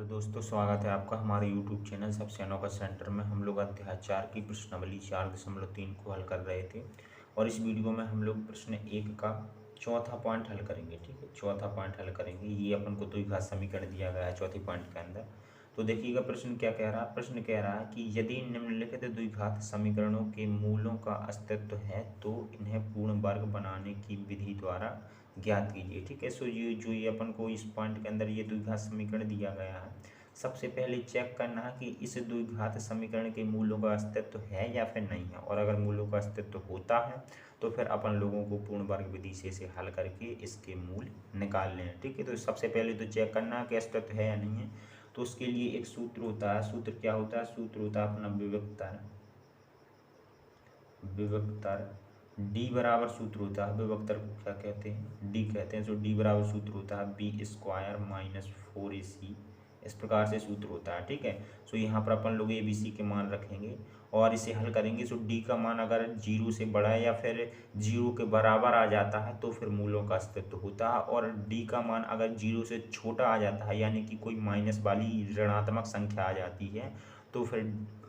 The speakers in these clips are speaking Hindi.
दोस्तों, स्वागत है आपका हमारे YouTube चैनल सबसे अनोखा सेंटर में। हम लोग अध्याय 4 की प्रश्नावली 4.3 को हल कर रहे थे और इस वीडियो में हम लोग प्रश्न 1 का चौथा पॉइंट हल करेंगे। ठीक है, चौथा पॉइंट हल करेंगे। ये अपन को द्विघात समीकरण दिया गया है चौथे पॉइंट के अंदर। तो देखिएगा प्रश्न क्या कह रहा है। प्रश्न कह रहा है कि यदि निम्नलिखित द्विघात समीकरणों के मूलों का अस्तित्व है तो इन्हें पूर्ण वर्ग बनाने की विधि द्वारा ज्ञात कीजिए। ठीक है, सो ये अपन को इस पॉइंट के अंदर ये द्विघात समीकरण दिया गया है। सबसे पहले चेक करना है कि इस द्विघात समीकरण के मूलों का अस्तित्व है या फिर नहीं है, और अगर मूलों का अस्तित्व होता है तो फिर अपन लोगों को पूर्ण वर्ग विधि से इसे हल करके इसके मूल निकाल लें। ठीक है, तो सबसे पहले तो चेक करना है कि अस्तित्व है या नहीं है। तो उसके लिए एक सूत्र होता है। सूत्र क्या होता है? सूत्र होता है अपना विभक्तर डी बराबर सूत्र होता है। विभक्तर को क्या कहते हैं? डी कहते हैं। तो डी बराबर सूत्र होता है b² माइनस 4ac। इस प्रकार से सूत्र होता है। ठीक है, सो यहाँ पर अपन लोग abc के मान रखेंगे और इसे हल करेंगे। सो डी का मान अगर 0 से बड़ा है या फिर 0 के बराबर आ जाता है तो फिर मूलों का अस्तित्व होता है, और डी का मान अगर 0 से छोटा आ जाता है यानी कि कोई माइनस वाली ऋणात्मक संख्या आ जाती है तो फिर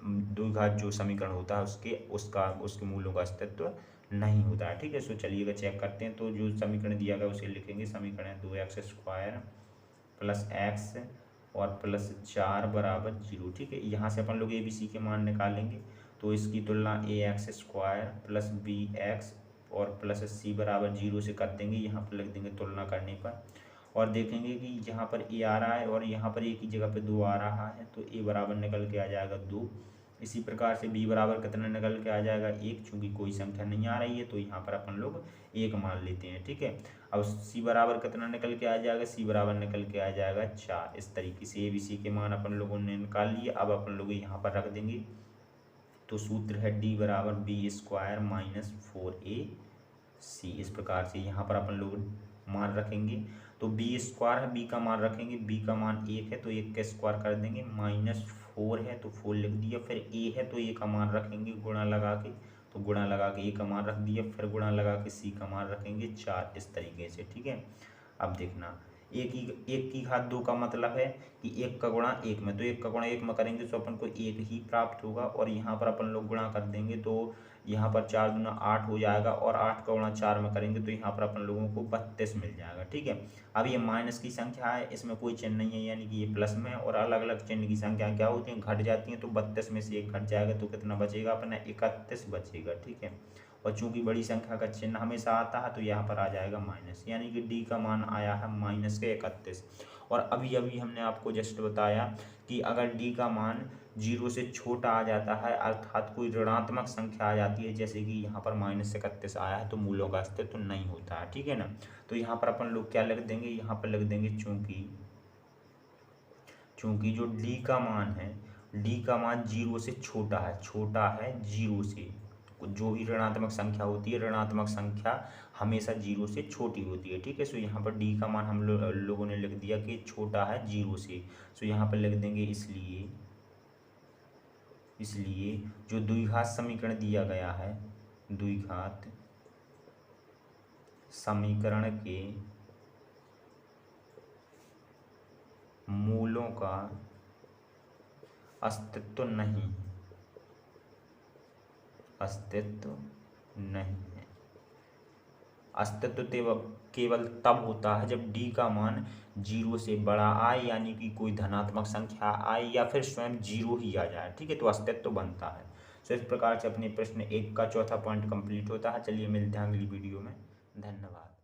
द्विघात जो समीकरण होता है उसके मूलों का अस्तित्व नहीं होता है। ठीक है, सो चलिएगा चेक करते हैं। तो जो समीकरण दिया गया उसे लिखेंगे। समीकरण है 2x² प्लस x और प्लस 4 बराबर 0। ठीक है, यहाँ से अपन लोग abc के मान निकालेंगे। तो इसकी तुलना ax² प्लस bx और प्लस c बराबर 0 से कर देंगे। यहाँ पर लिख देंगे तुलना करने पर, और देखेंगे कि यहाँ पर a आ रहा है और यहाँ पर a की जगह पे 2 आ रहा है, तो a बराबर निकल के आ जाएगा 2। इसी प्रकार से b बराबर कितना निकल के आ जाएगा 1। चूंकि कोई संख्या नहीं आ रही है तो यहाँ पर अपन लोग 1 मान लेते हैं। ठीक है, अब c बराबर कितना निकल के आ जाएगा? c बराबर निकल के आ जाएगा 4। इस तरीके से abc के मान अपन लोगों ने निकाल लिए। अब अपन लोग यहाँ पर रख देंगे। तो सूत्र है d बराबर b² माइनस 4ac। इस प्रकार से यहाँ पर अपन लोग मान रखेंगे। तो b² है, b का मान रखेंगे। b का मान 1 है तो 1 का स्क्वायर कर देंगे, माइनस 4 है तो 4 लिख दिया। फिर a है तो a का मान रखेंगे गुणा लगा के, तो गुणा लगा के a का मान रख दिया। फिर गुणा लगा के c का मान रखेंगे 4। इस तरीके से। ठीक है, अब देखना, एक की घात 2 का मतलब है कि 1 का गुणा 1 में, तो 1 का गुणा 1 में करेंगे तो अपन को 1 ही प्राप्त होगा। और यहाँ पर अपन लोग गुणा कर देंगे तो यहाँ पर 4 दूना 8 हो जाएगा, और 8 का गुणा 4 में करेंगे तो यहाँ पर अपन लोगों को 32 मिल जाएगा। ठीक है, अब ये माइनस की संख्या है, इसमें कोई चिन्ह नहीं है यानी कि ये प्लस में है, और अलग अलग चिन्ह की संख्या क्या होती हैं? घट जाती हैं। तो 32 में से 1 घट जाएगा तो कितना बचेगा अपना? 31 बचेगा। ठीक है, और चूंकि बड़ी संख्या का चिन्ह हमेशा आता है तो यहाँ पर आ जाएगा माइनस, यानी कि डी का मान आया है माइनस के 31। और अभी अभी हमने आपको जस्ट बताया कि अगर डी का मान 0 से छोटा आ जाता है अर्थात कोई ऋणात्मक संख्या आ जाती है, जैसे कि यहाँ पर माइनस 31 आया है, तो मूलों का अस्तित्व नहीं होता है। ठीक है ना, तो यहाँ पर अपन लोग क्या लिख देंगे? यहाँ पर लिख देंगे चूंकि जो डी का मान है, डी का मान 0 से छोटा है 0 से। जो भी ऋणात्मक संख्या होती है, ऋणात्मक संख्या हमेशा 0 से छोटी होती है। ठीक है, सो यहाँ पर डी का मान हम लोगों ने लिख दिया कि छोटा है 0 से। सो यहाँ पर लिख देंगे इसलिए जो द्विघात समीकरण दिया गया है, द्विघात समीकरण के मूलों का अस्तित्व नहीं है। अस्तित्व केवल तब होता है जब डी का मान 0 से बड़ा आए, यानी कि कोई धनात्मक संख्या आए या फिर स्वयं 0 ही आ जाए। ठीक है, तो अस्तित्व बनता है। तो इस प्रकार से अपने प्रश्न 1 का चौथा पॉइंट कंप्लीट होता है। चलिए मिलते हैं अगली वीडियो में। धन्यवाद।